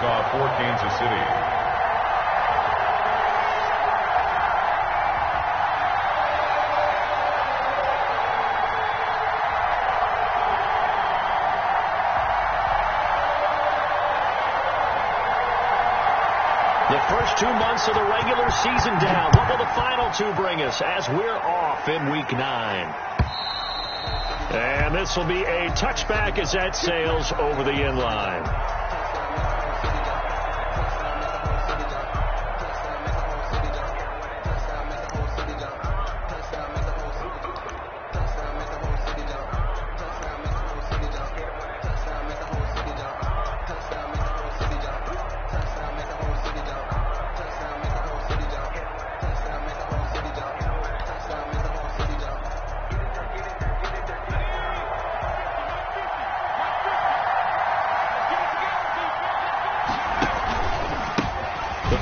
kickoff for Kansas City. The first 2 months of the regular season down. What will the final 2 bring us as we're off in Week 9? And this will be a touchback as that sails over the end line.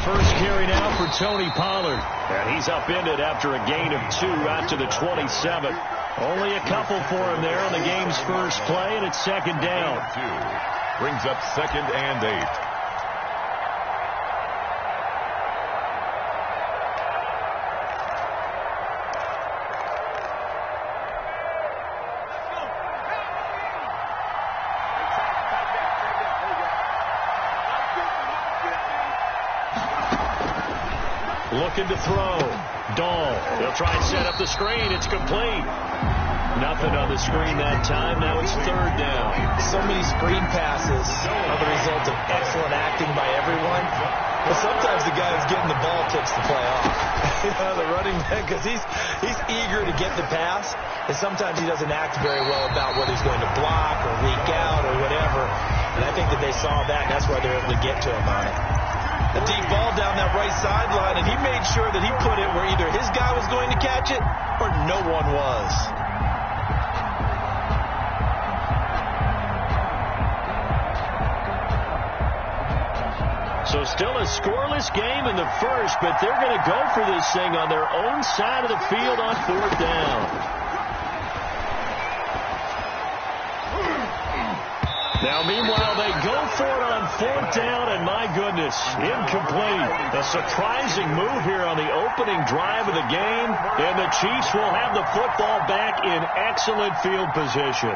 First carry now for Tony Pollard. And he's upended after a gain of 2 out to the 27. Only a couple for him there on the game's first play, and it's second down. 2 brings up 2nd and 8. Looking to throw. Dahl. They'll try and set up the screen. It's complete. Nothing on the screen that time. Now it's third down. So many screen passes are the result of excellent acting by everyone. But sometimes the guy who's getting the ball takes the play off. The running back, because he's eager to get the pass. And sometimes he doesn't act very well about whether he's going to block or leak out or whatever. And I think that they saw that, and that's why they're able to get to him on it. A deep ball down that right sideline, and he made sure that he put it where either his guy was going to catch it or no one was. So still a scoreless game in the first, but they're going to go for this thing on their own side of the field on fourth down. Now, meanwhile, they go for it on fourth down, and my goodness, incomplete. A surprising move here on the opening drive of the game, and the Chiefs will have the football back in excellent field position.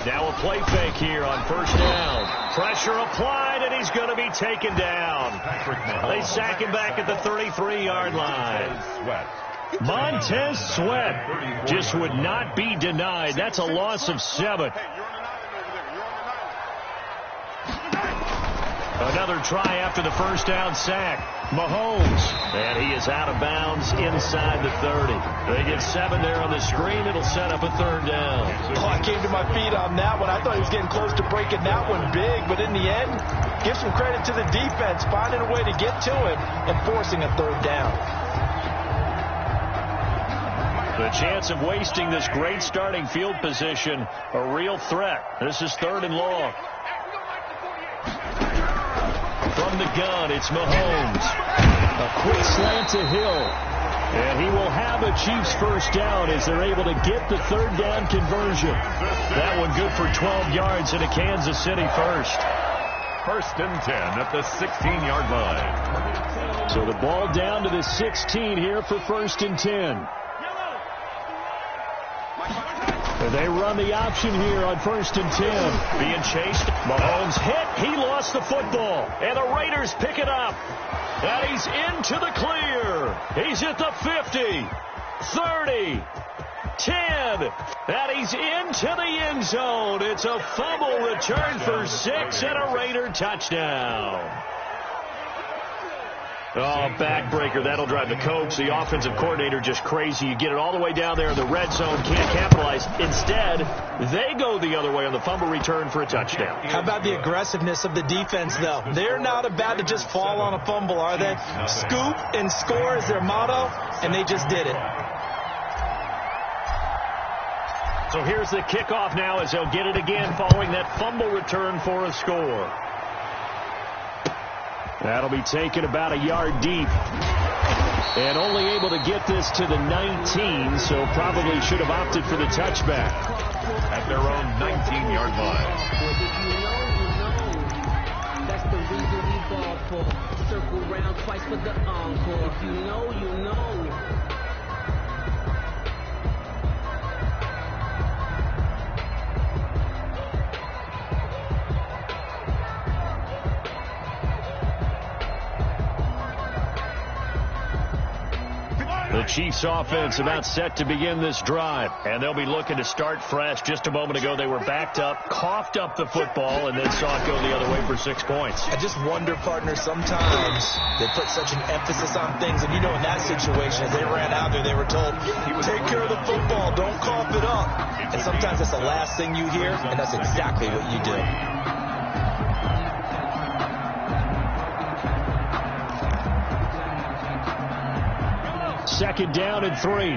Now a play fake here on first down. Pressure applied, and he's going to be taken down. They sack him back at the 33-yard line. Montez Sweat just would not be denied. That's a loss of 7. Another try after the first down sack. Mahomes, and he is out of bounds inside the 30. They get 7 there on the screen. It'll set up a third down. Oh, I came to my feet on that one. I thought he was getting close to breaking that one big, but in the end, give some credit to the defense, finding a way to get to him and forcing a third down. The chance of wasting this great starting field position, a real threat. This is 3rd and long. From the gun, it's Mahomes. A quick slant to Hill. And he will have a Chiefs first down as they're able to get the third down conversion. That one good for 12 yards and a Kansas City first. 1st and 10 at the 16-yard line. So the ball down to the 16 here for 1st and 10. They run the option here on 1st and 10. Being chased. Mahomes hit. He lost the football. And the Raiders pick it up. And he's into the clear. He's at the 50, 30, 10. And he's into the end zone. It's a fumble return for 6 and a Raider touchdown. Oh, backbreaker. That'll drive the coach, the offensive coordinator, just crazy. You get it all the way down there in the red zone, can't capitalize. Instead, they go the other way on the fumble return for a touchdown. How about the aggressiveness of the defense, though? They're not about to just fall on a fumble, are they? Scoop and score is their motto, and they just did it. So here's the kickoff now as they'll get it again following that fumble return for a score. That'll be taken about a yard deep. And only able to get this to the 19, so probably should have opted for the touchback. At their own 19-yard line. That's the reason we ball for. Circle round twice for the encore. If you know, you know. The Chiefs offense about set to begin this drive, and they'll be looking to start fresh. Just a moment ago, they were backed up, coughed up the football, and then saw it go the other way for 6 points. I just wonder, partner, sometimes they put such an emphasis on things, and you know in that situation, as they ran out there, they were told, take care of the football, don't cough it up. And sometimes that's the last thing you hear, and that's exactly what you do. Second down and 3.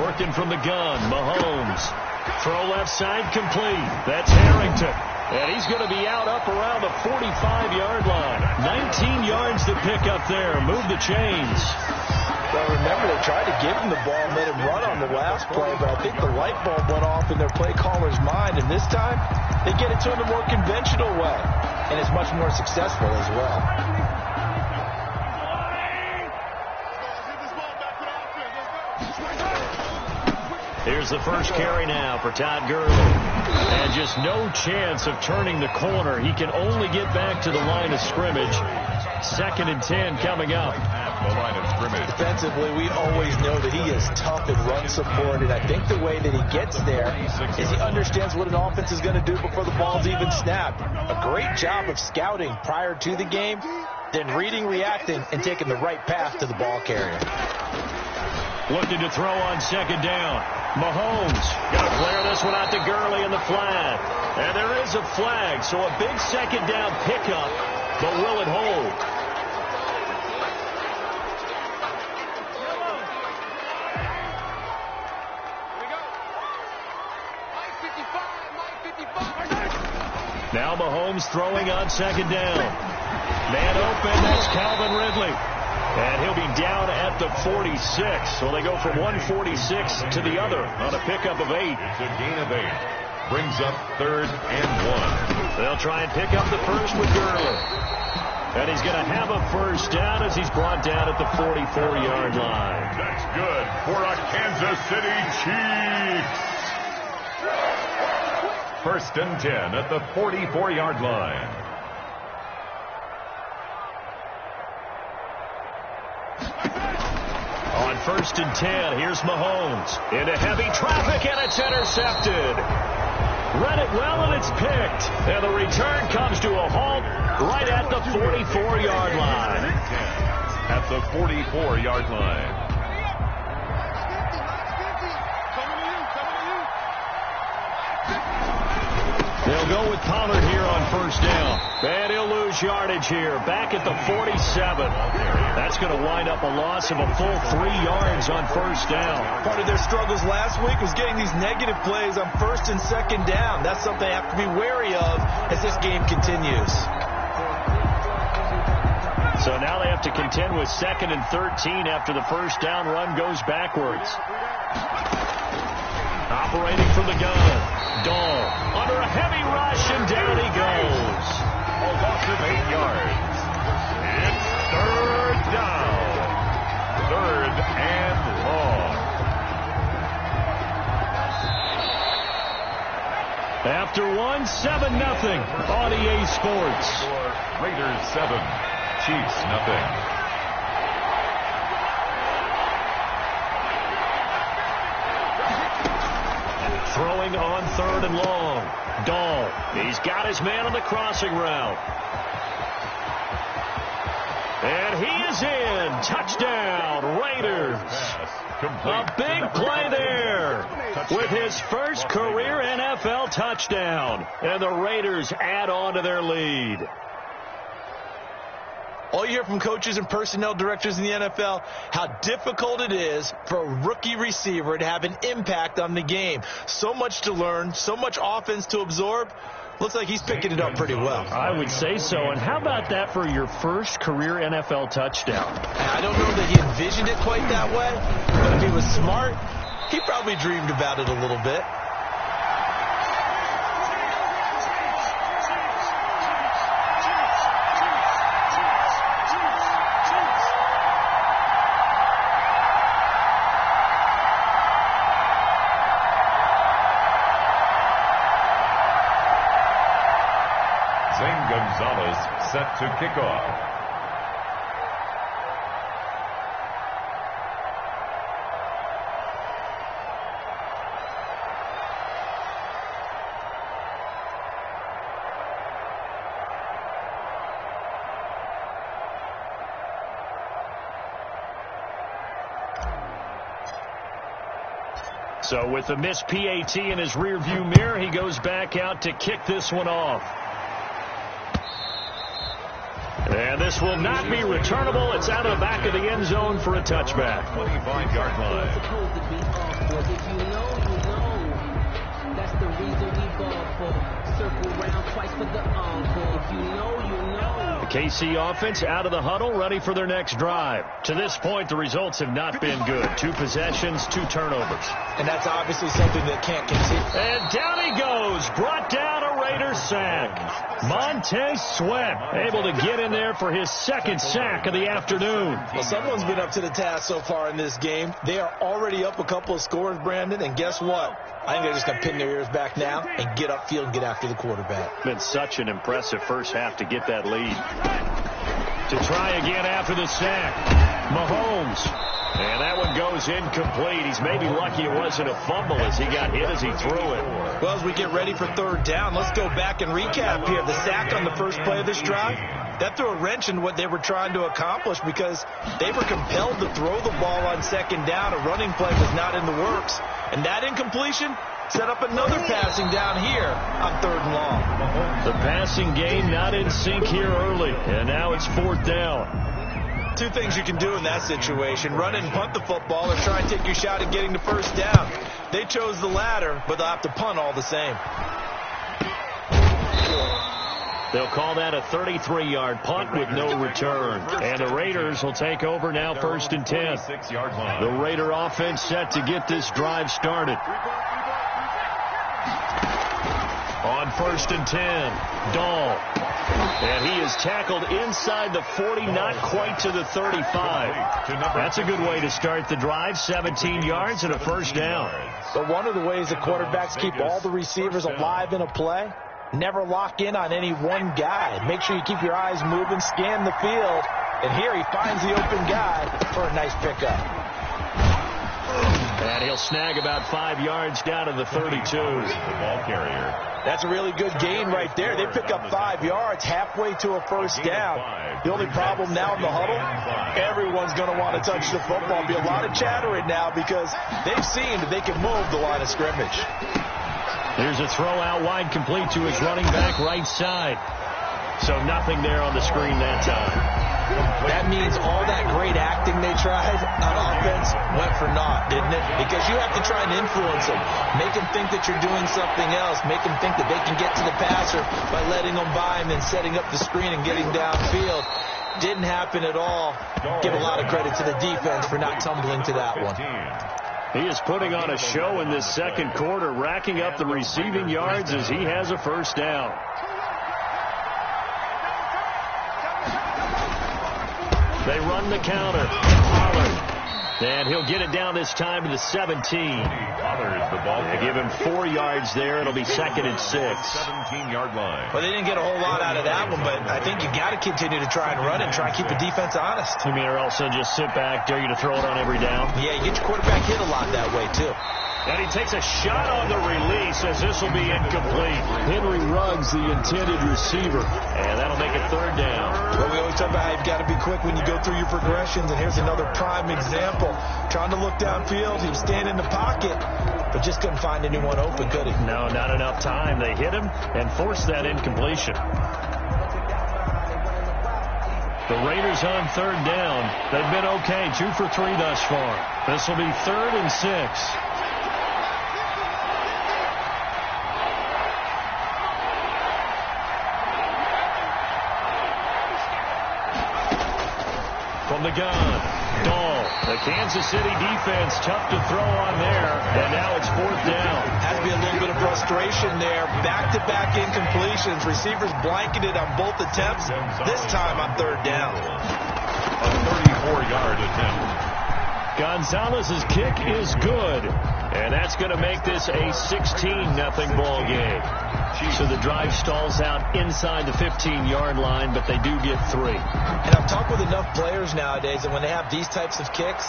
Working from the gun, Mahomes. Throw left side complete. That's Harrington. And he's going to be out up around the 45-yard line. 19 yards to pick up there. Move the chains. Well, remember, they tried to give him the ball and let him run on the last play, but I think the light bulb went off in their play caller's mind, and this time they get it to him a more conventional way, and it's much more successful as well. Here's the first carry now for Todd Gurley. And just no chance of turning the corner. He can only get back to the line of scrimmage. 2nd and 10 coming up. The line of scrimmage. Defensively, we always know that he is tough in run support, and I think the way that he gets there is he understands what an offense is going to do before the ball's even snapped. A great job of scouting prior to the game, then reading, reacting, and taking the right path to the ball carrier. Looking to throw on 2nd down. Mahomes going to flare this one out to Gurley in the flat. And there is a flag, so a big 2nd down pickup, but will it hold? Now Mahomes throwing on 2nd down. Man open, that's Calvin Ridley. And he'll be down at the 46. So they go from 146 to the other on a pickup of 8. It's a gain of 8. Brings up 3rd and 1. They'll try and pick up the first with Gurley. And he's going to have a first down as he's brought down at the 44-yard line. That's good for a Kansas City Chiefs. 1st and 10 at the 44-yard line. On 1st and 10, here's Mahomes. Into heavy traffic, and it's intercepted. Read it well, and it's picked. And the return comes to a halt right at the 44-yard line. At the 44-yard line. They'll go with Pollard here on 1st down. And he'll lose yardage here. Back at the 47. That's going to wind up a loss of a full 3 yards on 1st down. Part of their struggles last week was getting these negative plays on 1st and 2nd down. That's something they have to be wary of as this game continues. So now they have to contend with 2nd and 13 after the 1st down run goes backwards. Operating from the gun. Dahl under a heavy rush, and down he goes. A loss of 8 yards. It's 3rd down. 3rd and long. After 1, 7-0 on EA Sports. Raiders 7, Chiefs nothing. Throwing on 3rd and long. Dahl. He's got his man on the crossing route. And he is in. Touchdown, Raiders. A big play there with his first career NFL touchdown. And the Raiders add on to their lead. All you hear from coaches and personnel directors in the NFL, how difficult it is for a rookie receiver to have an impact on the game. So much to learn, so much offense to absorb. Looks like he's picking it up pretty well. I would say so. And how about that for your first career NFL touchdown? I don't know that he envisioned it quite that way, but if he was smart, he probably dreamed about it a little bit. Zane Gonzalez set to kick off. So with the missed PAT in his rearview mirror, he goes back out to kick this one off. And this will not be returnable. It's out of the back of the end zone for a touchback. 25-yard line. If you know, you know. That's the reason we ball for. Circle round twice for the encore. If you know, you know. The KC offense out of the huddle, ready for their next drive. To this point, the results have not been good. 2 possessions, 2 turnovers. And that's obviously something that can't continue. And down he goes. Brought down a Raiders sack. Montez Sweat able to get in there for his second sack of the afternoon. Well, someone's been up to the task so far in this game. They are already up a couple of scores, Brandon, and guess what? I think they're just going to pin their ears back now and get upfield and get after the quarterback. Been such an impressive first half to get that lead. To try again after the sack. Mahomes. And that one goes incomplete. He's maybe lucky it wasn't a fumble as he got hit as he threw it. Well, as we get ready for third down, let's go back and recap here. The sack on the first play of this drive, that threw a wrench in what they were trying to accomplish because they were compelled to throw the ball on second down. A running play was not in the works. And that incompletion set up another passing down here on third and long. The passing game not in sync here early, and now it's fourth down. 2 things you can do in that situation: run and punt the football, or try and take your shot at getting the first down. They chose the latter, but they'll have to punt all the same. They'll call that a 33-yard punt with no return. And the Raiders will take over now, first and 10. The Raider offense set to get this drive started. On first and 10, Dahl. And he is tackled inside the 40, not quite to the 35. That's a good way to start the drive. 17 yards and a first down. But one of the ways the quarterbacks keep all the receivers alive in a play, never lock in on any one guy. Make sure you keep your eyes moving, scan the field. And here he finds the open guy for a nice pickup. And he'll snag about 5 yards down to the 32. The ball carrier. That's a really good gain right there. They pick up 5 yards halfway to a first down. The only problem now in the huddle, everyone's going to want to touch the football. Be a lot of chattering now because they've seen that they can move the line of scrimmage. Here's a throw out wide, complete to his running back right side. So nothing there on the screen that time. That means all that great acting they tried on offense went for naught, didn't it? Because you have to try and influence them. Make them think that you're doing something else. Make them think that they can get to the passer by letting them by and then setting up the screen and getting downfield. Didn't happen at all. Give a lot of credit to the defense for not tumbling to that one. He is putting on a show in this second quarter, racking up the receiving yards as he has a first down. They run the counter. Pollard. And he'll get it down this time to the 17. They give him 4 yards there. It'll be second and 6. 17-yard line. Well, they didn't get a whole lot out of that one, but I think you got to continue to try and run and try and keep the defense honest. You mean, or also just sit back, dare you to throw it on every down? Yeah, you get your quarterback hit a lot that way, too. And he takes a shot on the release as this will be incomplete. Henry Ruggs, the intended receiver. And that'll make it third down. Well, we always talk about how you've got to be quick when you go through your progressions. And here's another prime example. Trying to look downfield. He was standing in the pocket, but just couldn't find anyone open, could he? No, not enough time. They hit him and forced that incompletion. The Raiders on third down. They've been okay. 2 for 3 thus far. This will be 3rd and 6. From the gun, Dahl. The Kansas City defense tough to throw on there, and now it's 4th down. Has to be a little bit of frustration there. Back-to-back incompletions. Receivers blanketed on both attempts. This time on third down. A 34-yard attempt. Gonzalez's kick is good, and that's going to make this a 16-0 ball game. So the drive stalls out inside the 15-yard line, but they do get 3. And I've talked with enough players nowadays that when they have these types of kicks,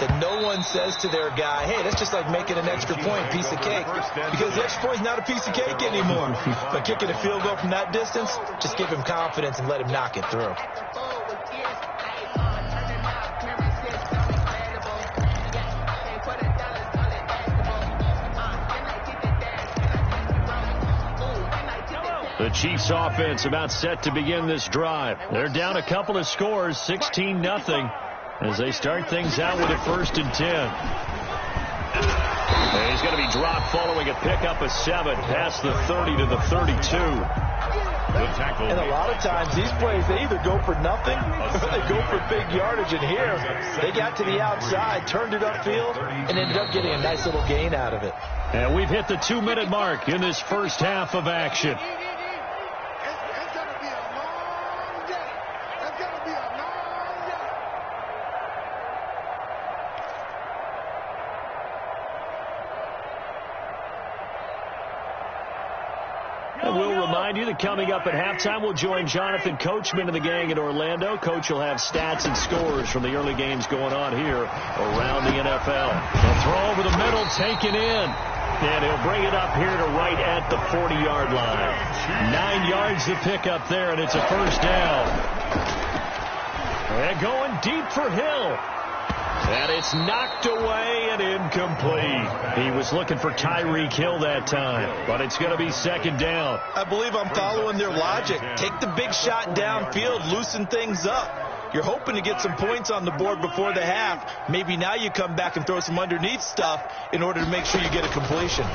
that no one says to their guy, hey, that's just like making an extra point, piece of cake. Because the extra point is not a piece of cake anymore. But kicking a field goal from that distance, just give him confidence and let him knock it through. The Chiefs offense about set to begin this drive. They're down a couple of scores, 16-0, as they start things out with a 1st and 10. And he's going to be dropped following a pickup of 7 past the 30 to the 32. And a lot of times these plays, they either go for nothing or they go for big yardage. And here, they got to the outside, turned it upfield, and ended up getting a nice little gain out of it. And we've hit the 2-minute mark in this first half of action. And we'll remind you that coming up at halftime, we'll join Jonathan Coachman and the gang in Orlando. Coach will have stats and scores from the early games going on here around the NFL. The throw over the middle, taken in. And he'll bring it up here to right at the 40-yard line. 9 yards to pick up there, and it's a 1st down. And going deep for Hill. And it's knocked away and incomplete. He was looking for Tyreek Hill that time, but it's going to be 2nd down. I believe I'm following their logic. Take the big shot downfield, loosen things up. You're hoping to get some points on the board before the half. Maybe now you come back and throw some underneath stuff in order to make sure you get a completion.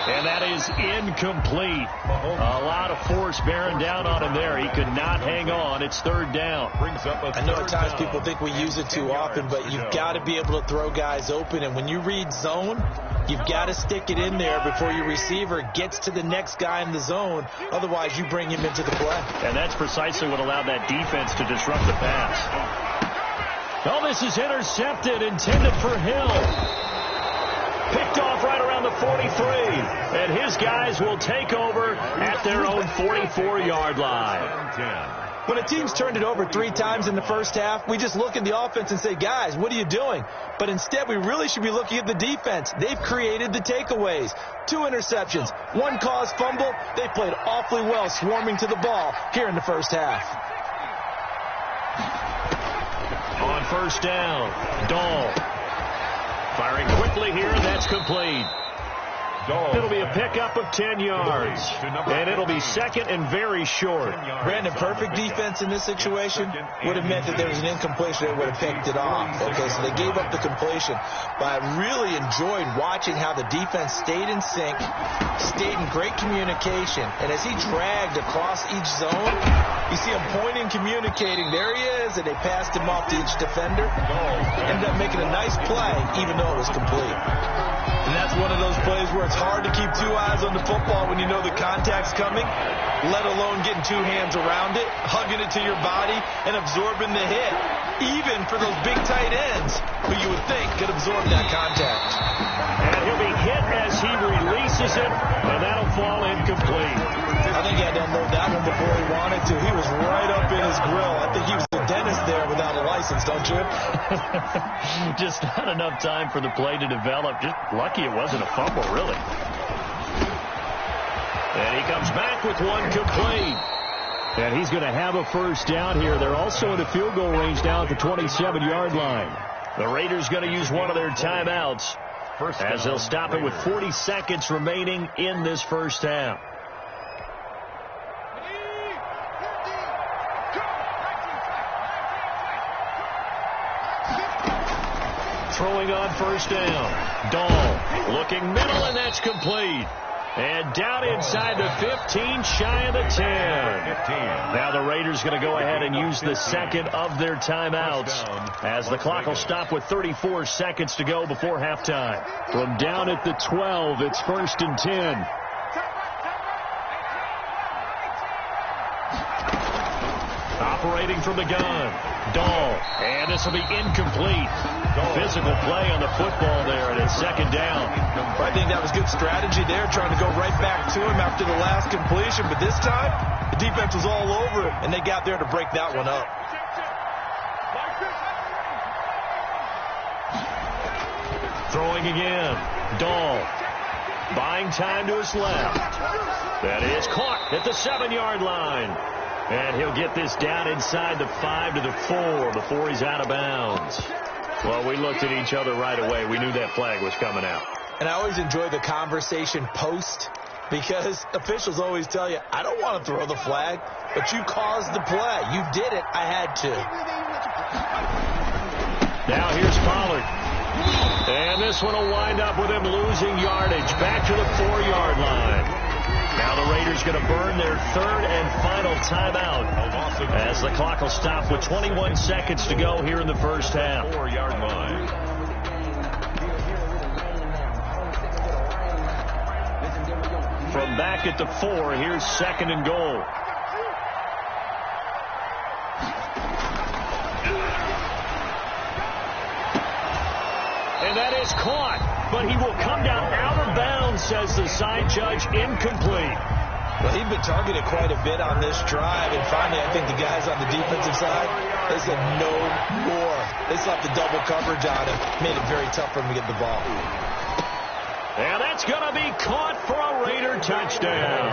And that is incomplete. A lot of force bearing down on him there. He could not hang on. It's 3rd down. I know at times people think we use it too often, but you've got to be able to throw guys open. And when you read zone, you've got to stick it in there before your receiver gets to the next guy in the zone. Otherwise, you bring him into the play. And that's precisely what allowed that defense to disrupt the pass. Oh, this is intercepted, intended for Hill. Picked off right around the 43. And his guys will take over at their own 44-yard line. When a team's turned it over 3 times in the first half, we just look at the offense and say, guys, what are you doing? But instead, we really should be looking at the defense. They've created the takeaways. 2 interceptions, 1 caused fumble. They played awfully well swarming to the ball here in the first half. On 1st down, Dahl. Firing quickly here, and that's complete. It'll be a pickup of 10 yards, and it'll be 2nd and very short. Brandon, perfect defense in this situation would have meant that there was an incompletion. They would have picked it off. Okay, so they gave up the completion. But I really enjoyed watching how the defense stayed in sync, stayed in great communication, and as he dragged across each zone, you see him pointing, communicating. There he is, and they passed him off to each defender. Ended up making a nice play, even though it was complete. And that's one of those plays where it's hard to keep 2 eyes on the football when you know the contact's coming, let alone getting 2 hands around it, hugging it to your body, and absorbing the hit, even for those big tight ends who you would think could absorb that contact. And he'll be hit as he releases it, and that'll fall incomplete. I think he had to unload that one before he wanted to. He was right up in his grill. I think he was dentist there without a license, don't you? Just not enough time for the play to develop. Just lucky it wasn't a fumble, really. And he comes back with one complete. And he's going to have a first down here. They're also in the field goal range now at the 27-yard line. The Raiders going to use one of their timeouts as they'll stop it with 40 seconds remaining in this first half. Throwing on first down. Dahl looking middle, and that's complete. And down inside the 15, shy of the 10. Now the Raiders going to go ahead and use the second of their timeouts as the clock will stop with 34 seconds to go before halftime. From down at the 12, it's 1st and 10. Operating from the gun. Dahl. And this will be incomplete. Physical play on the football there, and it's second down. I think that was good strategy there, trying to go right back to him after the last completion. But this time, the defense was all over it, and they got there to break that one up. Throwing again. Dahl. Buying time to his left. That is caught at the 7-yard line. And he'll get this down inside the 5 to the 4 before he's out of bounds. Well, we looked at each other right away. We knew that flag was coming out. And I always enjoy the conversation post because officials always tell you, I don't want to throw the flag, but you caused the play. You did it. I had to. Now here's Pollard. And this one will wind up with him losing yardage back to the 4-yard line. Now the Raiders going to burn their third and final timeout as the clock will stop with 21 seconds to go here in the first half. 4-yard line. From back at the 4, here's 2nd and goal. And that is caught, but he will come down out of bounds, says the side judge, incomplete. Well, he'd been targeted quite a bit on this drive, and finally I think the guys on the defensive side, they said no more. They slapped the double coverage on him, made it very tough for him to get the ball. And that's going to be caught for a Raider touchdown.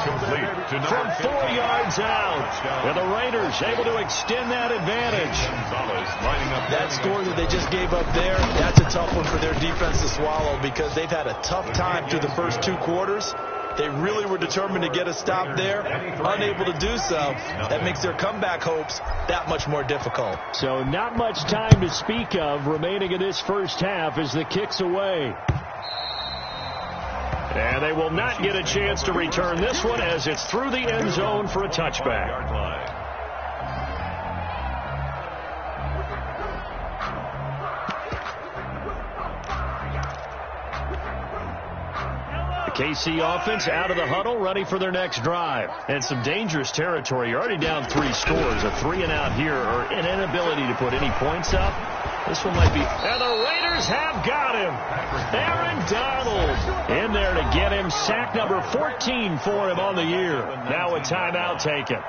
Complete to From 4 yards out. And the Raiders able to extend that advantage. Gonzalez lining up that score that they just gave up there, that's a tough one for their defense to swallow because they've had a tough time through the first 2 quarters. They really were determined to get a stop there, unable to do so. That makes their comeback hopes that much more difficult. So not much time to speak of remaining in this first half as the kick's away. And they will not get a chance to return this one as it's through the end zone for a touchback. KC offense out of the huddle, ready for their next drive. And some dangerous territory. You're already down 3 scores. A 3-and-out here, or an inability to put any points up. This one might be. And the Raiders have got him. Aaron Donald in there to get him. Sack number 14 for him on the year. Now a timeout taken.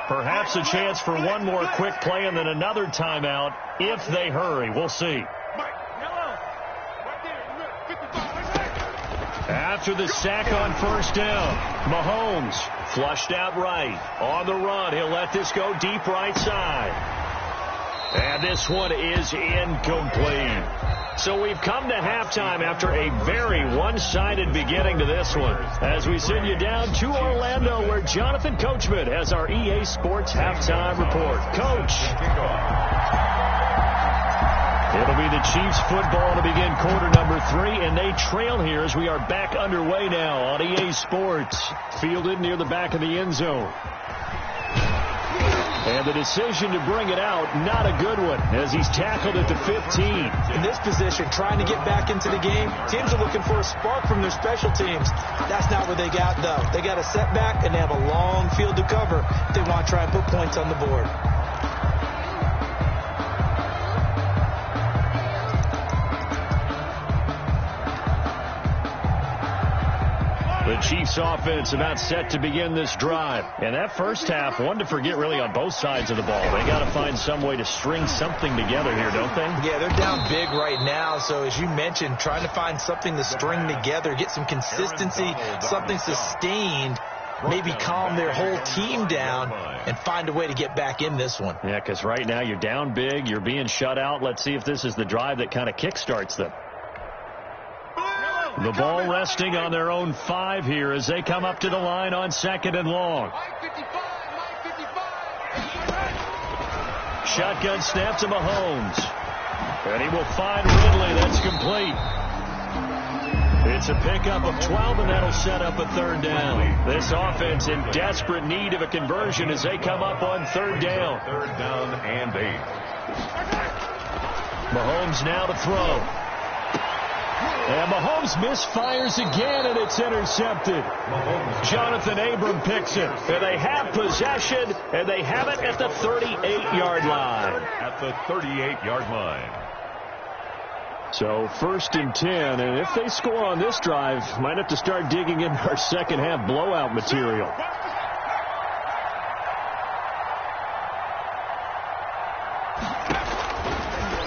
Perhaps a chance for one more quick play and then another timeout if they hurry. We'll see. After the sack on first down, Mahomes flushed out right. On the run, he'll let this go deep right side. And this one is incomplete. So we've come to halftime after a very one-sided beginning to this one. As we send you down to Orlando, where Jonathan Coachman has our EA Sports Halftime Report. Coach. It'll be the Chiefs football to begin quarter number 3, and they trail here as we are back underway now on EA Sports. Fielded near the back of the end zone. And the decision to bring it out, not a good one, as he's tackled at the 15. In this position, trying to get back into the game, teams are looking for a spark from their special teams. That's not what they got, though. They got a setback, and they have a long field to cover if they want to try and put points on the board. The Chiefs offense about set to begin this drive. And that first half, one to forget really on both sides of the ball. They got to find some way to string something together here, don't they? Yeah, they're down big right now. So as you mentioned, trying to find something to string together, get some consistency, something sustained, maybe calm their whole team down and find a way to get back in this one. Yeah, because right now you're down big, you're being shut out. Let's see if this is the drive that kind of kickstarts them. The ball resting on their own 5 here as they come up to the line on 2nd and long. Shotgun snap to Mahomes. And he will find Ridley. That's complete. It's a pickup of 12, and that'll set up a 3rd down. This offense in desperate need of a conversion as they come up on 3rd down. 3rd down and 8. Mahomes now to throw. And Mahomes misfires again, and it's intercepted. Jonathan Abram picks it. And they have possession, and they have it at the 38-yard line. At the 38-yard line. So 1st and 10, and if they score on this drive, might have to start digging in our second half blowout material.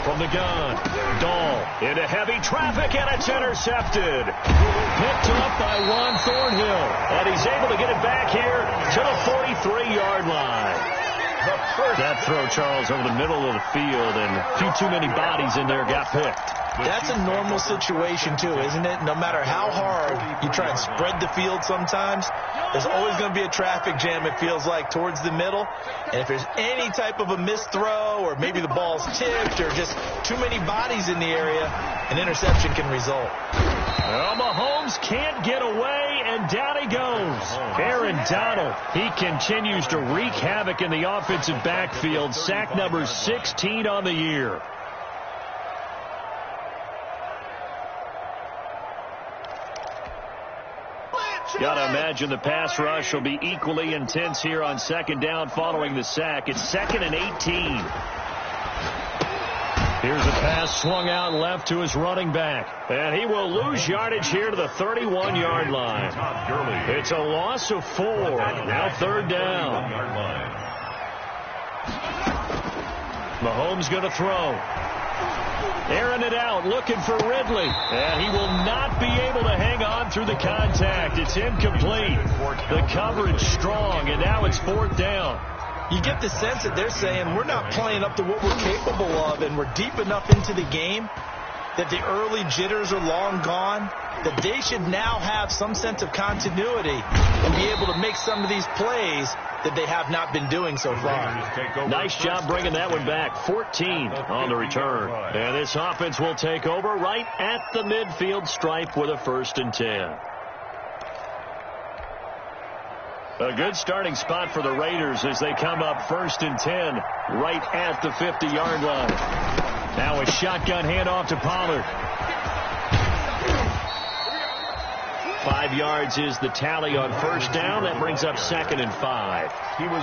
From the gun, Dahl into heavy traffic, and it's intercepted. Picked up by Juan Thornhill, and he's able to get it back here to the 43-yard line. That throw, Charles, over the middle of the field, and a few too many bodies in there got picked. That's a normal situation, too, isn't it? No matter how hard you try and spread the field sometimes, there's always going to be a traffic jam, it feels like, towards the middle. And if there's any type of a missed throw or maybe the ball's tipped or just too many bodies in the area, an interception can result. Well, Mahomes can't get away, and down he goes. Aaron Donald, he continues to wreak havoc in the offensive backfield. Sack number 16 on the year. Got to imagine the pass rush will be equally intense here on 2nd down following the sack. It's 2nd and 18. Here's a pass swung out left to his running back. And he will lose yardage here to the 31-yard line. It's a loss of 4. Now 3rd down. Mahomes going to throw. Airing it out, looking for Ridley. And he will not be able to hang on through the contact. It's incomplete. The coverage strong, and now it's 4th down. You get the sense that they're saying we're not playing up to what we're capable of, and we're deep enough into the game that the early jitters are long gone, that they should now have some sense of continuity and be able to make some of these plays that they have not been doing so far. Nice job bringing that one back. 14 on the return. And this offense will take over right at the midfield stripe with a 1st and 10. A good starting spot for the Raiders as they come up 1st and 10 right at the 50-yard line. Now a shotgun handoff to Pollard. 5 yards is the tally on 1st down. That brings up 2nd and 5.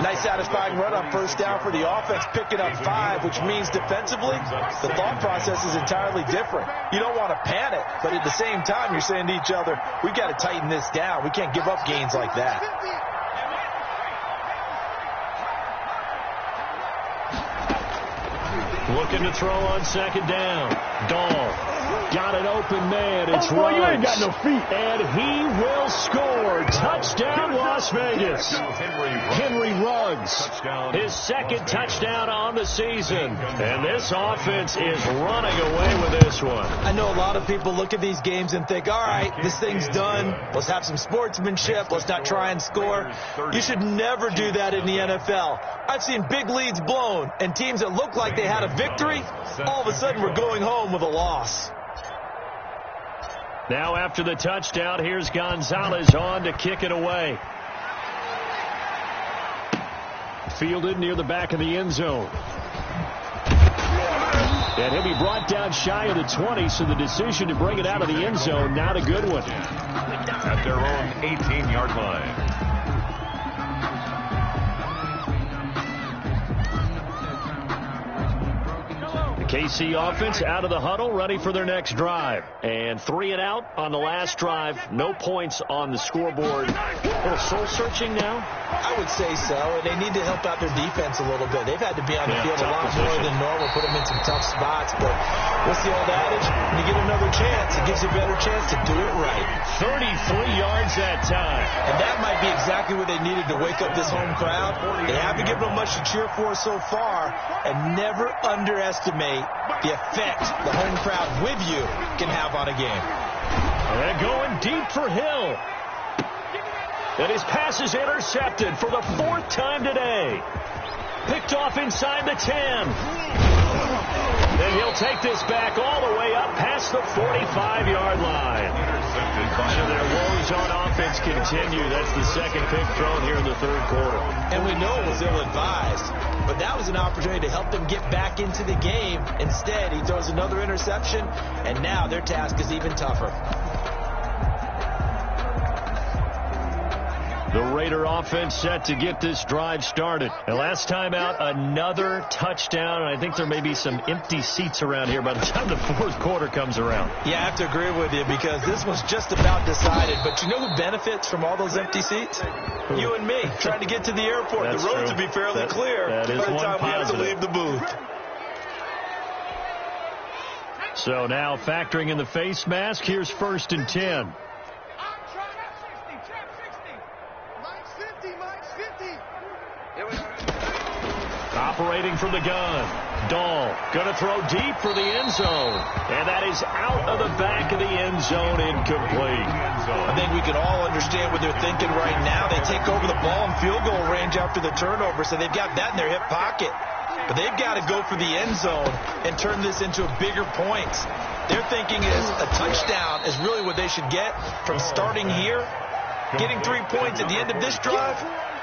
Nice satisfying run on 1st down for the offense, picking up 5, which means defensively, the thought process is entirely different. You don't want to panic, but at the same time, you're saying to each other, we've got to tighten this down. We can't give up gains like that. Looking to throw on 2nd down. Dahl got an open man. It's Ruggs. You ain't got no feet. And he will score. Touchdown, Las Vegas. Henry Ruggs. His 2nd touchdown on the season. And this offense is running away with this one. I know a lot of people look at these games and think, all right, this thing's done. Let's have some sportsmanship. Let's not try and score. You should never do that in the NFL. I've seen big leads blown, and teams that look like they had a victory, all of a sudden we're going home with a loss. Now after the touchdown, here's Gonzalez on to kick it away. Fielded near the back of the end zone. And he'll be brought down shy of the 20, so the decision to bring it out of the end zone, not a good one. At their own 18-yard line. KC offense out of the huddle, ready for their next drive. And 3 and out on the last drive. No points on the scoreboard. A little soul-searching now? I would say so, and they need to help out their defense a little bit. They've had to be on the field a lot more than normal, put them in some tough spots. But what's the old adage? When you get another chance, it gives you a better chance to do it right. 33 yards that time. And that might be exactly what they needed to wake up this home crowd. They haven't given them much to cheer for so far, and never underestimate the effect the home crowd with you can have on a game. And going deep for Hill. And his pass is intercepted for the 4th time today. Picked off inside the 10. And he'll take this back all the way up past the 45-yard line. So their woes on offense continue. That's the second pick thrown here in the 3rd quarter. And we know it was ill-advised, but that was an opportunity to help them get back into the game. Instead, he throws another interception, and now their task is even tougher. The Raider offense set to get this drive started. And last time out, another touchdown. And I think there may be some empty seats around here by the time the 4th quarter comes around. Yeah, I have to agree with you because this was just about decided. But you know who benefits from all those empty seats? You and me, trying to get to the airport. That's the roads true. will be fairly clear by the time we have to leave the booth. So now factoring in the face mask, here's 1st and 10. Operating from the gun. Dahl going to throw deep for the end zone. And that is out of the back of the end zone, incomplete. I think we can all understand what they're thinking right now. They take over the ball in field goal range after the turnover, so they've got that in their hip pocket. But they've got to go for the end zone and turn this into a bigger point. Their thinking is a touchdown is really what they should get from starting here. Getting 3 points at the end of this drive,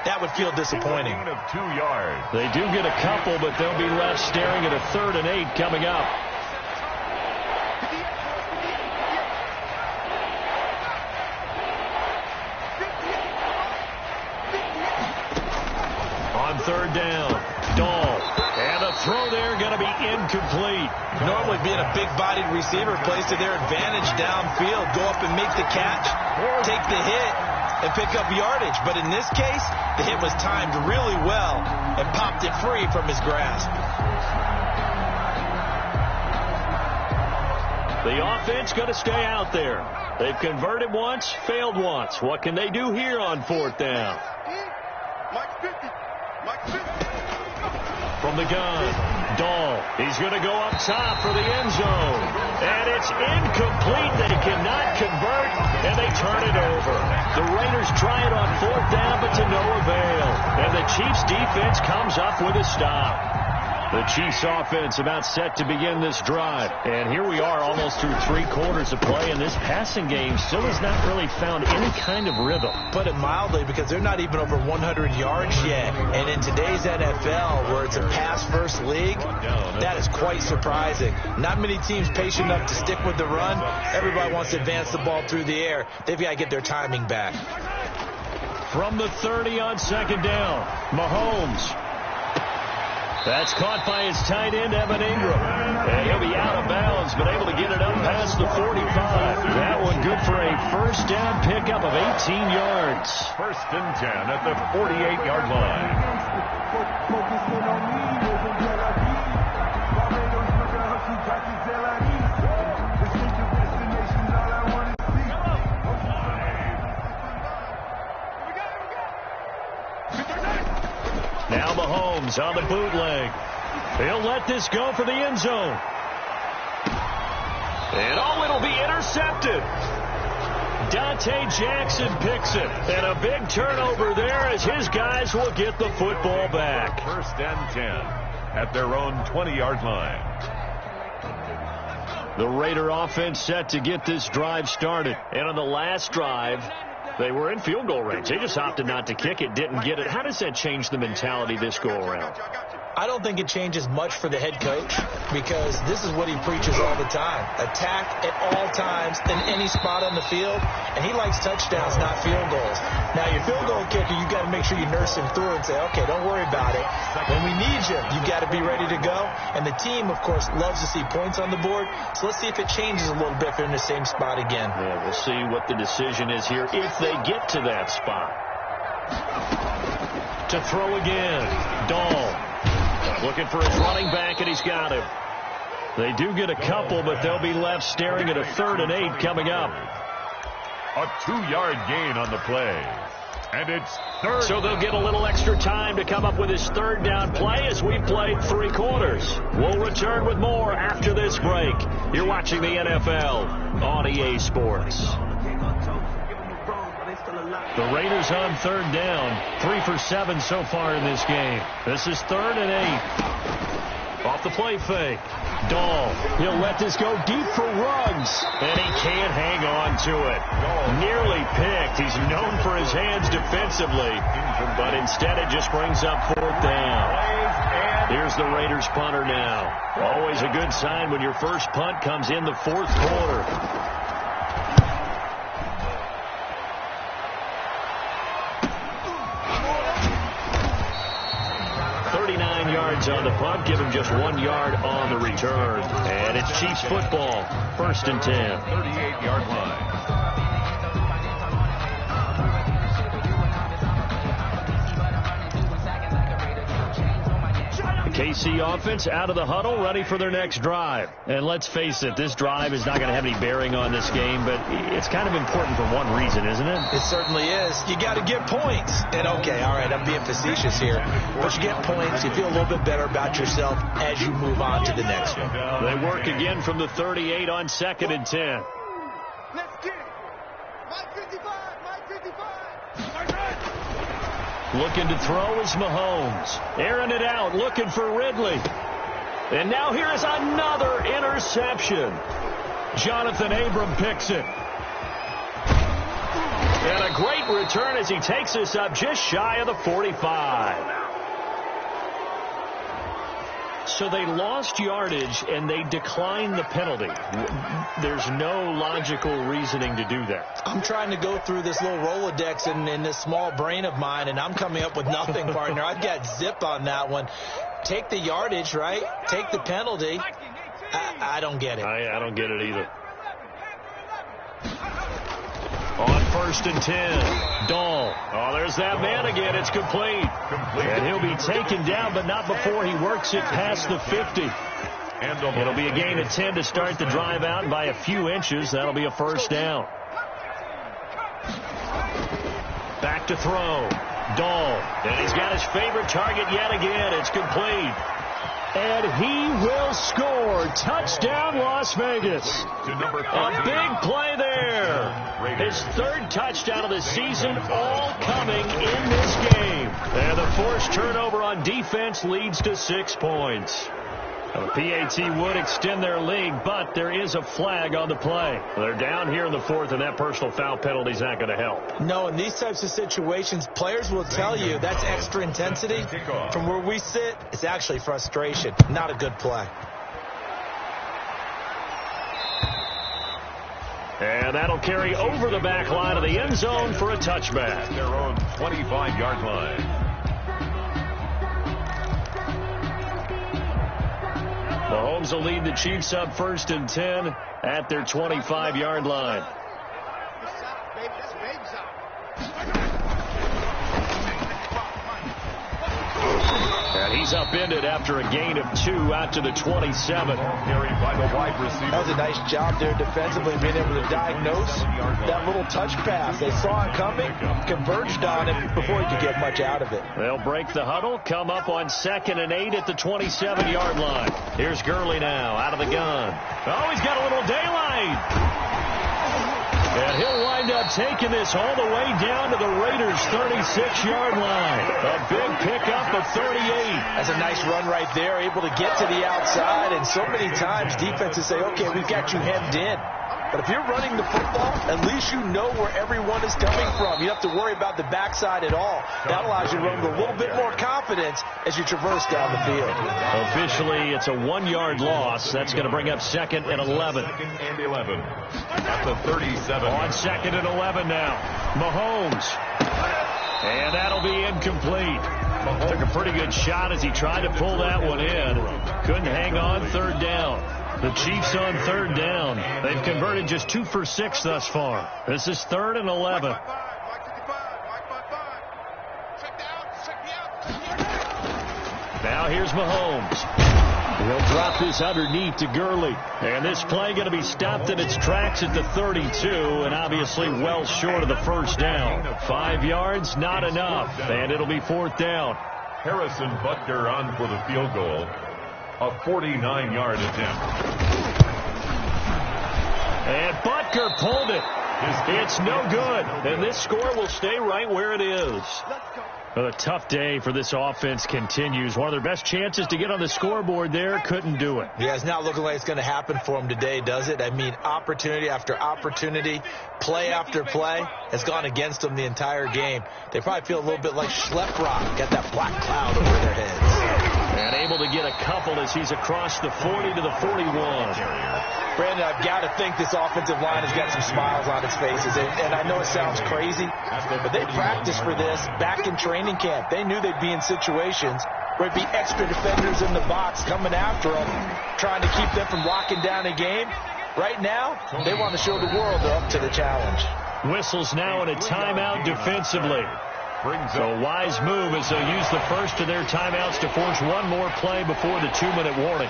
that would feel disappointing. Of 2 yards. They do get a couple, but they'll be left staring at a 3rd and 8 coming up. On 3rd down, Dahl. And a throw there going to be incomplete. Normally being a big-bodied receiver plays to their advantage downfield. Go up and make the catch, take the hit, and pick up yardage. But in this case, the hit was timed really well and popped it free from his grasp. The offense going to stay out there. They've converted once, failed once. What can they do here on 4th down? From the gun, Dahl. He's going to go up top for the end zone. And it's incomplete. They cannot convert, and they turn it over. The Raiders try it on 4th down, but to no avail. And the Chiefs' defense comes up with a stop. The Chiefs' offense about set to begin this drive. And here we are almost through 3 quarters of play, and this passing game still has not really found any kind of rhythm. Put it mildly, because they're not even over 100 yards yet. And in today's NFL, where it's a pass-first league, that is quite surprising. Not many teams patient enough to stick with the run. Everybody wants to advance the ball through the air. They've got to get their timing back. From the 30 on 2nd down, Mahomes. That's caught by his tight end, Evan Ingram. And he'll be out of bounds, but able to get it up past the 45. That one good for a 1st down pickup of 18 yards. 1st and 10 at the 48-yard line. Now Mahomes on the bootleg. He'll let this go for the end zone. And it'll be intercepted. Dante Jackson picks it. And a big turnover there as his guys will get the football back. 1st and 10 at their own 20-yard line. The Raider offense set to get this drive started. And on the last drive, they were in field goal range. They just opted not to kick it, didn't get it. How does that change the mentality this go around? I don't think it changes much for the head coach because this is what he preaches all the time. Attack at all times in any spot on the field, and he likes touchdowns, not field goals. Now, your field goal kicker, you got to make sure you nurse him through and say, okay, don't worry about it. When we need you, you got to be ready to go. And the team, of course, loves to see points on the board. So let's see if it changes a little bit if they're in the same spot again. Yeah, we'll see what the decision is here if they get to that spot. To throw again, Dahl. Looking for his running back, and he's got him. They do get a couple, but they'll be left staring at a 3rd and 8 coming up. A 2-yard gain on the play. And it's 3rd. So they'll get a little extra time to come up with his 3rd down play as we've played 3 quarters. We'll return with more after this break. You're watching the NFL on EA Sports. The Raiders on 3rd down. 3 for 7 so far in this game. This is 3rd and 8. Off the play fake. Dahl. He'll let this go deep for Ruggs. And he can't hang on to it. Nearly picked. He's known for his hands defensively. But instead it just brings up 4th down. Here's the Raiders punter now. Always a good sign when your first punt comes in the 4th quarter. 39 yards on the punt, give him just 1 yard on the return. And it's Chiefs football, 1st and 10. 38-yard line. KC offense out of the huddle, ready for their next drive. And let's face it, this drive is not going to have any bearing on this game, but it's kind of important for one reason, isn't it? It certainly is. You got to get points. And okay, all right, I'm being facetious here, but you get points, you feel a little bit better about yourself as you move on to the next one. They work again from the 38 on 2nd and 10. Let's get it. Mike 55, Mike 55. Looking to throw is Mahomes. Airing it out, looking for Ridley. And now here is another interception. Jonathan Abram picks it. And a great return as he takes us up just shy of the 45. So they lost yardage and they declined the penalty. There's no logical reasoning to do that. I'm trying to go through this little Rolodex in this small brain of mine, and I'm coming up with nothing, partner. I've got zip on that one. Take the yardage, right? Take the penalty. I don't get it. I don't get it either. On 1st and 10, Dahl. Oh, there's that man again. It's complete. And he'll be taken down, but not before he works it past the 50. It'll be a gain of 10 to start the drive out, and by a few inches, that'll be a 1st down. Back to throw. Dahl. And he's got his favorite target yet again. It's complete. And he will score. Touchdown, Las Vegas. A big play there. His 3rd touchdown of the season, all coming in this game. And the forced turnover on defense leads to 6 points. The PAT would extend their lead, but there is a flag on the play. They're down here in the 4th, and that personal foul penalty is not going to help. No, in these types of situations, players will tell you that's extra intensity. From where we sit, it's actually frustration. Not a good play. And that'll carry over the back line of the end zone for a touchback. Their own 25-yard line. Mahomes will lead the Chiefs up 1st and 10 at their 25-yard line. And he's upended after a gain of 2 out to the 27. Carried by the wide receiver. That was a nice job there defensively, being able to diagnose that little touch pass. They saw it coming, converged on it before he could get much out of it. They'll break the huddle, come up on 2nd and 8 at the 27-yard line. Here's Gurley now, out of the gun. Oh, he's got a little daylight. And he'll wind up taking this all the way down to the Raiders' 36-yard line. A big pickup of 38. That's a nice run right there, able to get to the outside. And so many times defenses say, okay, we've got you hemmed in. But if you're running the football, at least you know where everyone is coming from. You don't have to worry about the backside at all. That allows you to run with a little bit more confidence as you traverse down the field. Officially, it's a 1-yard loss. That's going to bring up 2nd and 11. 2nd and 11. At the 37. On 2nd and 11 now. Mahomes. And that'll be incomplete. Took a pretty good shot as he tried to pull that one in. Couldn't hang on 3rd down. The Chiefs on 3rd down. They've converted just 2 for 6 thus far. This is 3rd and 11. Now here's Mahomes. He'll drop this underneath to Gurley. And this play going to be stopped in its tracks at the 32, and obviously well short of the 1st down. 5 yards, not enough, and it'll be 4th down. Harrison Butker on for the field goal. A 49-yard attempt. And Butker pulled it. It's no good, and this score will stay right where it is. A tough day for this offense continues. One of their best chances to get on the scoreboard there, couldn't do it. Yeah, it's not looking like it's going to happen for them today, does it? I mean, opportunity after opportunity, play after play has gone against them the entire game. They probably feel a little bit like Schleprock, got that black cloud over their heads. And able to get a couple as he's across the 40 to the 41. Brandon, I've got to think this offensive line has got some smiles on its faces. And I know it sounds crazy, but they practiced for this back in training camp. They knew they'd be in situations where it'd be extra defenders in the box coming after them, trying to keep them from locking down a game. Right now, they want to show the world they're up to the challenge. Whistles now in a timeout defensively. So a wise move as they'll use the first of their timeouts to force one more play before the 2-minute warning.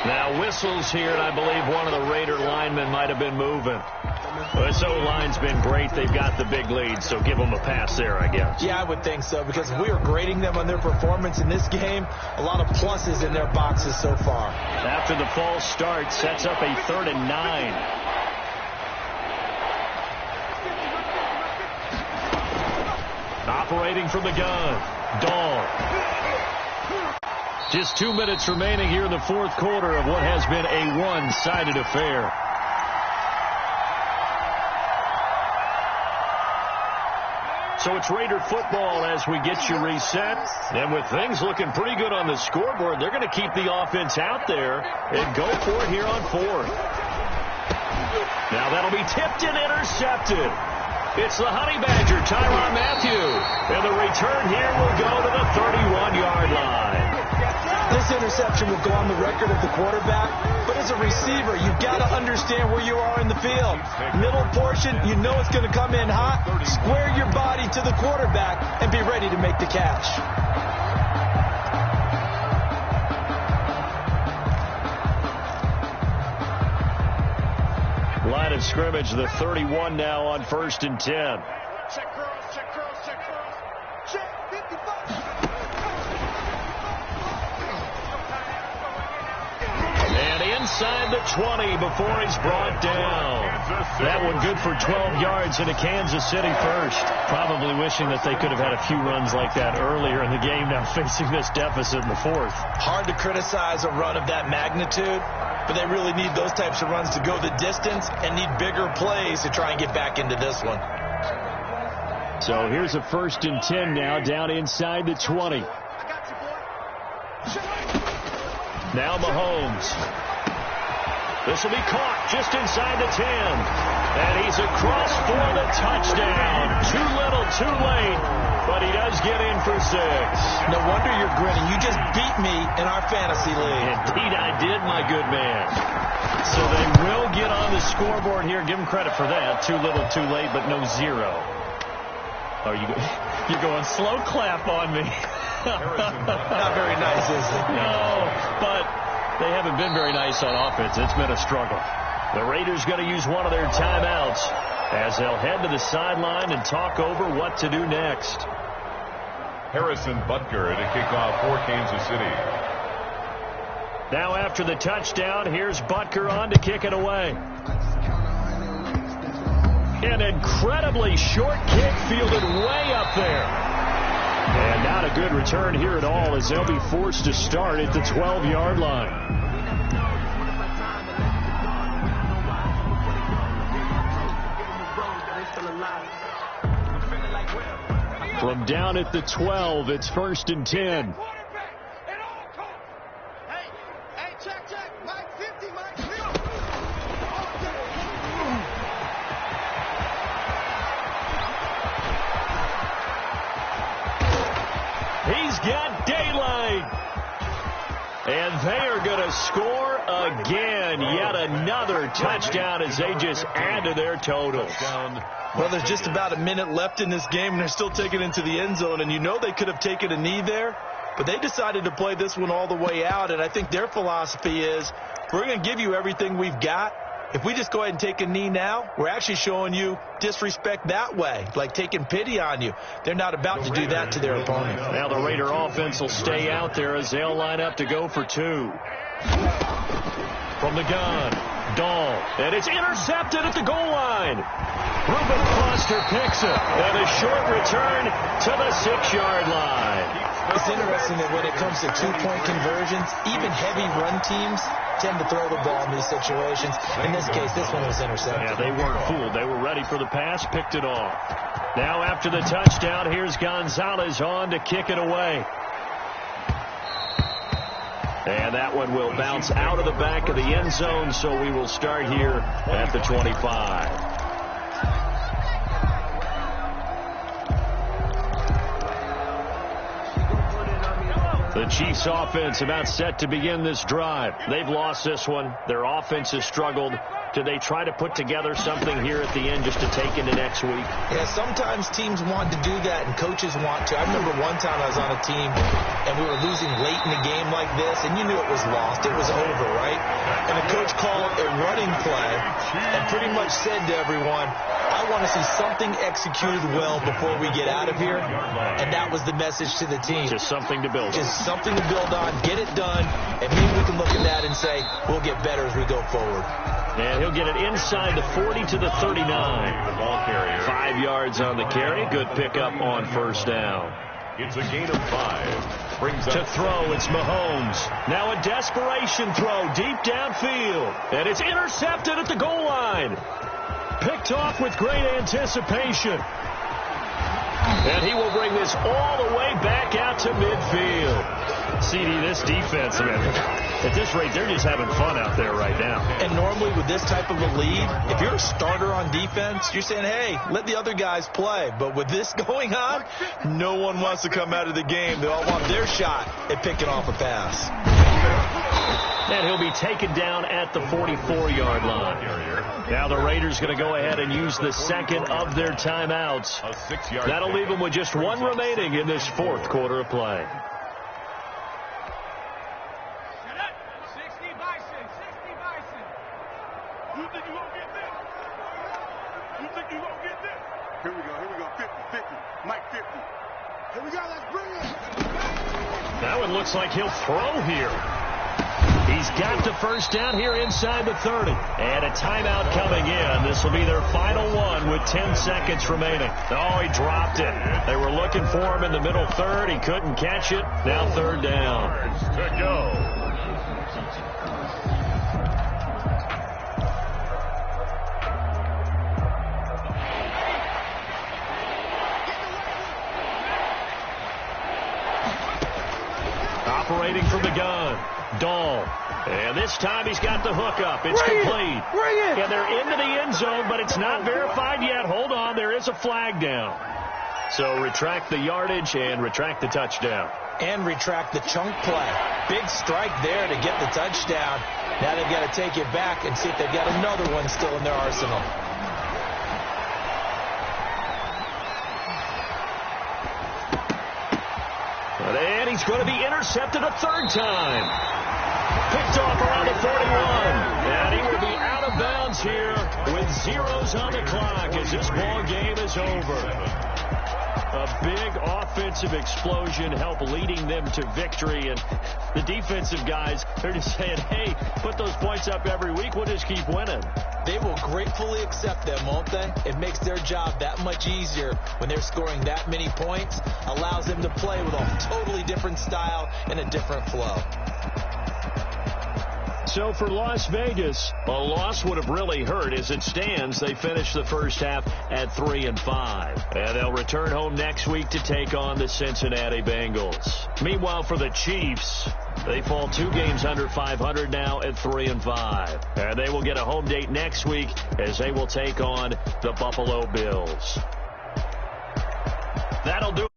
Now whistles here, and I believe one of the Raider linemen might have been moving. This O-line's been great. They've got the big lead, so give them a pass there, I guess. Yeah, I would think so, because if we were grading them on their performance in this game, a lot of pluses in their boxes so far. After the false start, sets up a 3rd and 9. Operating from the gun, Dahl. Just 2 minutes remaining here in the 4th quarter of what has been a one-sided affair. So it's Raider football as we get you reset. And with things looking pretty good on the scoreboard, they're going to keep the offense out there and go for it here on 4th. Now that'll be tipped and intercepted. It's the Honey Badger, Tyrann Mathieu. And the return here will go to the 31-yard line. This interception will go on the record of the quarterback, but as a receiver, you've got to understand where you are in the field. Middle portion, you know it's going to come in hot. Square your body to the quarterback and be ready to make the catch. Line of scrimmage, the 31 now on 1st and 10. Check cross, check cross, check cross. Check 55. And inside the 20 before he's brought down. That one good for 12 yards into Kansas City first. Probably wishing that they could have had a few runs like that earlier in the game, now facing this deficit in the 4th. Hard to criticize a run of that magnitude, but they really need those types of runs to go the distance and need bigger plays to try and get back into this one. So here's a 1st and 10 now, down inside the 20. Now Mahomes. This will be caught just inside the 10. And he's across for the touchdown. Too little, too late. But he does get in for 6. No wonder you're grinning. You just beat me in our fantasy league. Indeed I did, my good man. So they will get on the scoreboard here. Give them credit for that. Too little, too late, but no 0. Oh, you're going slow clap on me. Not very nice, is it? No, but they haven't been very nice on offense. It's been a struggle. The Raiders going to use one of their timeouts as they'll head to the sideline and talk over what to do next. Harrison Butker to kick off for Kansas City. Now after the touchdown, here's Butker on to kick it away. An incredibly short kick fielded way up there. And not a good return here at all, as they'll be forced to start at the 12-yard line. From down at the 12, it's 1st and 10. He's got daylight. And they are going to score again. Yet another touchdown as they just add to their totals. Well, there's just about a minute left in this game, and they're still taking it into the end zone. And you know they could have taken a knee there, but they decided to play this one all the way out. And I think their philosophy is, we're going to give you everything we've got. If we just go ahead and take a knee now, we're actually showing you disrespect that way, like taking pity on you. They're not about to do that to their opponent. Now the Raider offense will stay out there as they'll line up to go for 2. From the gun, Dahl, and it's intercepted at the goal line. Reuben Foster picks it, and a short return to the 6-yard line. It's interesting that when it comes to two-point conversions, even heavy run teams tend to throw the ball in these situations. In this case, this one was intercepted. Yeah, they weren't fooled. They were ready for the pass, picked it off. Now after the touchdown, here's Gonzalez on to kick it away. And that one will bounce out of the back of the end zone, so we will start here at the 25. The Chiefs offense about set to begin this drive. They've lost this one. Their offense has struggled. Do they try to put together something here at the end just to take into next week? Yeah, sometimes teams want to do that and coaches want to. I remember one time I was on a team and we were losing late in a game like this, and you knew it was lost. It was over, right? And the coach called a running play and pretty much said to everyone, I want to see something executed well before we get out of here. And that was the message to the team. Just something to build on. Just something to build on, get it done, and maybe we can look at that and say, we'll get better as we go forward. And he'll get it inside the 40 to the 39. The ball carrier. 5 yards on the carry. Good pickup on first down. It's a gain of 5. Brings To up throw, it's Mahomes. Now a desperation throw deep downfield. And it's intercepted at the goal line. Picked off with great anticipation. And he will bring this all the way back out to midfield. CD, this defense, man, at this rate, they're just having fun out there right now. And normally with this type of a lead, if you're a starter on defense, you're saying, hey, let the other guys play. But with this going on, no one wants to come out of the game. They all want their shot at picking off a pass. And he'll be taken down at the 44-yard line. Now the Raiders going to go ahead and use the second of their timeouts. a 6-yard. That'll leave them with just one remaining in this fourth quarter of play. 60 Bison. You think you gonna get this? You think you gonna get this? Here we go. 50. Mike 50. Here we go, let's bring it. That one looks like he'll throw here. He's got the first down here inside the 30. And a timeout coming in. This will be their final one with 10 seconds remaining. Oh, he dropped it. They were looking for him in the middle third. He couldn't catch it. Now third down. To go. Operating from the gun, Dahl. And this time he's got the hook up. It's complete. And they're into the end zone, but it's not verified yet. Hold on, there is a flag down. So retract the yardage and retract the touchdown. And retract the chunk play. Big strike there to get the touchdown. Now they've got to take it back and see if they've got another one still in their arsenal. And he's going to be intercepted a third time. Picked off around the 41. And he will be out of bounds here with zeros on the clock as this ball game is over. A big offensive explosion helped leading them to victory. And the defensive guys, they're just saying, hey, put those points up every week. We'll just keep winning. They will gratefully accept them, won't they? It makes their job that much easier when they're scoring that many points. Allows them to play with a totally different style and a different flow. So for Las Vegas, a loss would have really hurt. As it stands, they finished the first half at 3-5. And they'll return home next week to take on the Cincinnati Bengals. Meanwhile, for the Chiefs, they fall 2 games under 500 now at 3-5. And they will get a home date next week as they will take on the Buffalo Bills. That'll do it.